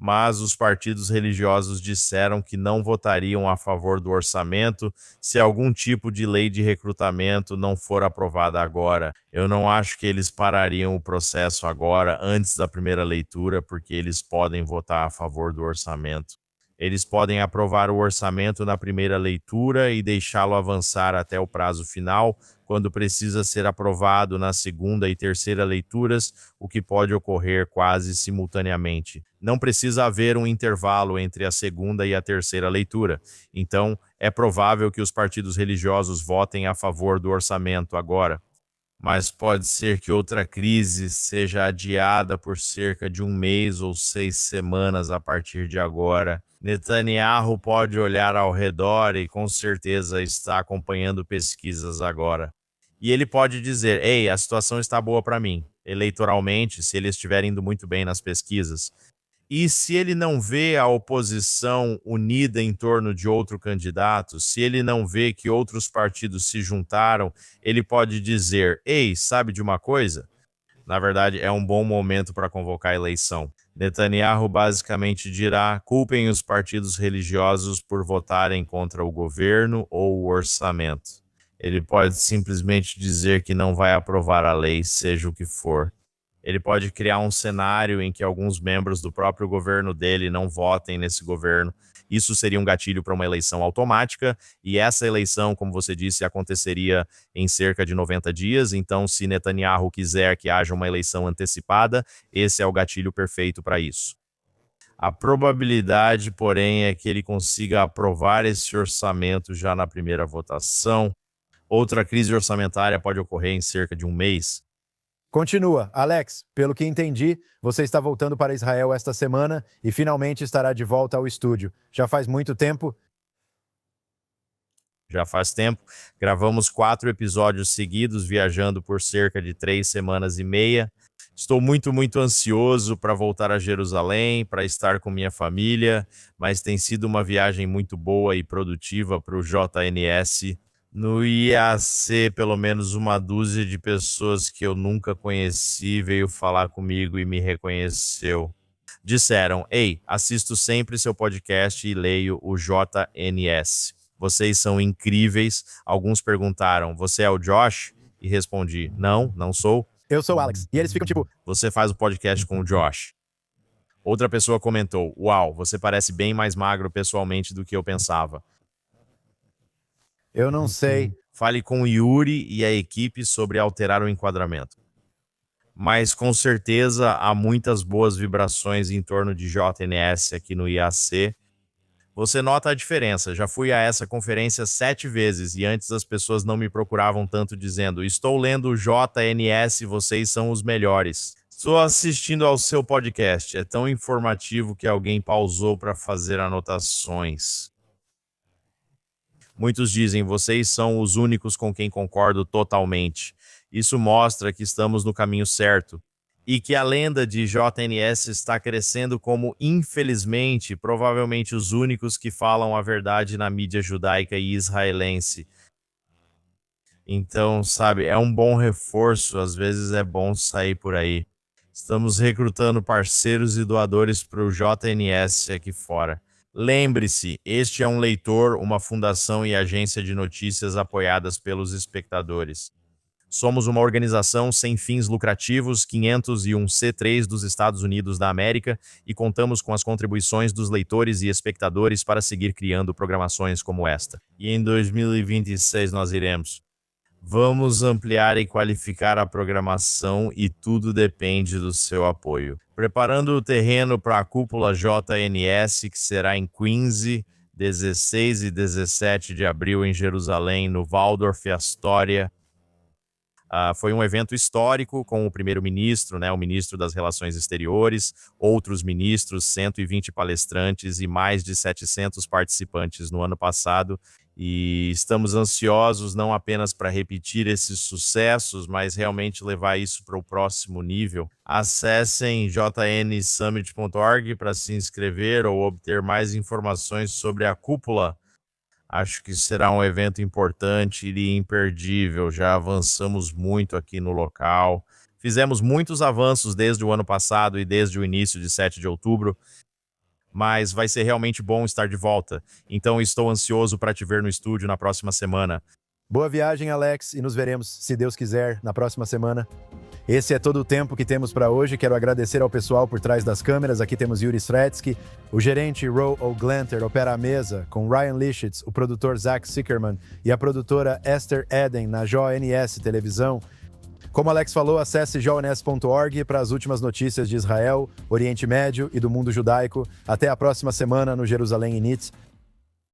[SPEAKER 2] mas os partidos religiosos disseram que não votariam a favor do orçamento se algum tipo de lei de recrutamento não for aprovada agora. Eu não acho que eles parariam o processo agora, antes da primeira leitura, porque eles podem votar a favor do orçamento. Eles podem aprovar o orçamento na primeira leitura e deixá-lo avançar até o prazo final, quando precisa ser aprovado na segunda e terceira leituras, o que pode ocorrer quase simultaneamente. Não precisa haver um intervalo entre a segunda e a terceira leitura. Então, é provável que os partidos religiosos votem a favor do orçamento agora. Mas pode ser que outra crise seja adiada por cerca de 1 mês ou 6 semanas a partir de agora. Netanyahu pode olhar ao redor e com certeza está acompanhando pesquisas agora. E ele pode dizer, ei, a situação está boa para mim, eleitoralmente, se ele estiver indo muito bem nas pesquisas. E se ele não vê a oposição unida em torno de outro candidato, se ele não vê que outros partidos se juntaram, ele pode dizer, ei, sabe de uma coisa? Na verdade, é um bom momento para convocar a eleição. Netanyahu basicamente dirá, culpem os partidos religiosos por votarem contra o governo ou o orçamento. Ele pode simplesmente dizer que não vai aprovar a lei, seja o que for. Ele pode criar um cenário em que alguns membros do próprio governo dele não votem nesse governo. Isso seria um gatilho para uma eleição automática, e essa eleição, como você disse, aconteceria em cerca de 90 dias. Então, se Netanyahu quiser que haja uma eleição antecipada, esse é o gatilho perfeito para isso. A probabilidade, porém, é que ele consiga aprovar esse orçamento já na primeira votação. Outra crise orçamentária pode ocorrer em cerca de 1 mês.
[SPEAKER 1] Continua. Alex, pelo que entendi, você está voltando para Israel esta semana e finalmente estará de volta ao estúdio. Já faz muito tempo?
[SPEAKER 2] Já faz tempo. Gravamos 4 episódios seguidos, viajando por cerca de 3 semanas e meia. Estou muito ansioso para voltar a Jerusalém, para estar com minha família, mas tem sido uma viagem muito boa e produtiva para o JNS. No IAC, pelo menos 1 dúzia de pessoas que eu nunca conheci veio falar comigo e me reconheceu. Disseram, ei, assisto sempre seu podcast e leio o JNS. Vocês são incríveis. Alguns perguntaram, você é o Josh? E respondi, não sou.
[SPEAKER 1] Eu sou o Alex. E eles ficam tipo,
[SPEAKER 2] Você faz o podcast com o Josh. Outra pessoa comentou, uau, você parece bem mais magro pessoalmente do que eu pensava.
[SPEAKER 1] eu não sei.
[SPEAKER 2] Fale com o Yuri e a equipe sobre alterar o enquadramento. Mas com certeza há muitas boas vibrações em torno de JNS aqui no IAC. Você nota a diferença. Já fui a essa conferência 7 vezes e antes as pessoas não me procuravam tanto dizendo, estou lendo o JNS, vocês são os melhores. Estou assistindo ao seu podcast. É tão informativo que alguém pausou para fazer anotações. Muitos dizem, vocês são os únicos com quem concordo totalmente. Isso mostra que estamos no caminho certo. E que a lenda de JNS está crescendo como, infelizmente, provavelmente os únicos que falam a verdade na mídia judaica e israelense. Então, sabe, é um bom reforço, às vezes é bom sair por aí. Estamos recrutando parceiros e doadores para o JNS aqui fora. Lembre-se, este é um leitor, uma fundação e agência de notícias apoiadas pelos espectadores. Somos uma organização sem fins lucrativos 501c3 dos Estados Unidos da América e contamos com as contribuições dos leitores e espectadores para seguir criando programações como esta. E em 2026 nós iremos. Vamos ampliar e qualificar a programação e tudo depende do seu apoio. Preparando o terreno para a cúpula JNS, que será em Quincy, 16 e 17 de abril em Jerusalém, no Waldorf Astoria. Foi um evento histórico com o primeiro-ministro, o ministro das Relações Exteriores, outros ministros, 120 palestrantes e mais de 700 participantes no ano passado. E estamos ansiosos não apenas para repetir esses sucessos, mas realmente levar isso para o próximo nível. Acessem jnsummit.org para se inscrever ou obter mais informações sobre a cúpula. Acho que será um evento importante e imperdível. Já avançamos muito aqui no local. Fizemos muitos avanços desde o ano passado e desde o início de 7 de outubro. mas vai ser realmente bom estar de volta. Então estou ansioso para te ver no estúdio na próxima semana.
[SPEAKER 1] Boa viagem, Alex, e nos veremos, se Deus quiser, na próxima semana. Esse é todo o tempo que temos para hoje. Quero agradecer ao pessoal por trás das câmeras. Aqui temos Yuri Sretsky, o gerente Ro O'Glanter opera a mesa, com Ryan Lischitz, o produtor Zach Sickerman e a produtora Esther Eden na JONS Televisão. Como Alex falou, acesse jons.org para as últimas notícias de Israel, Oriente Médio e do mundo judaico. Até a próxima semana no Jerusalém Init.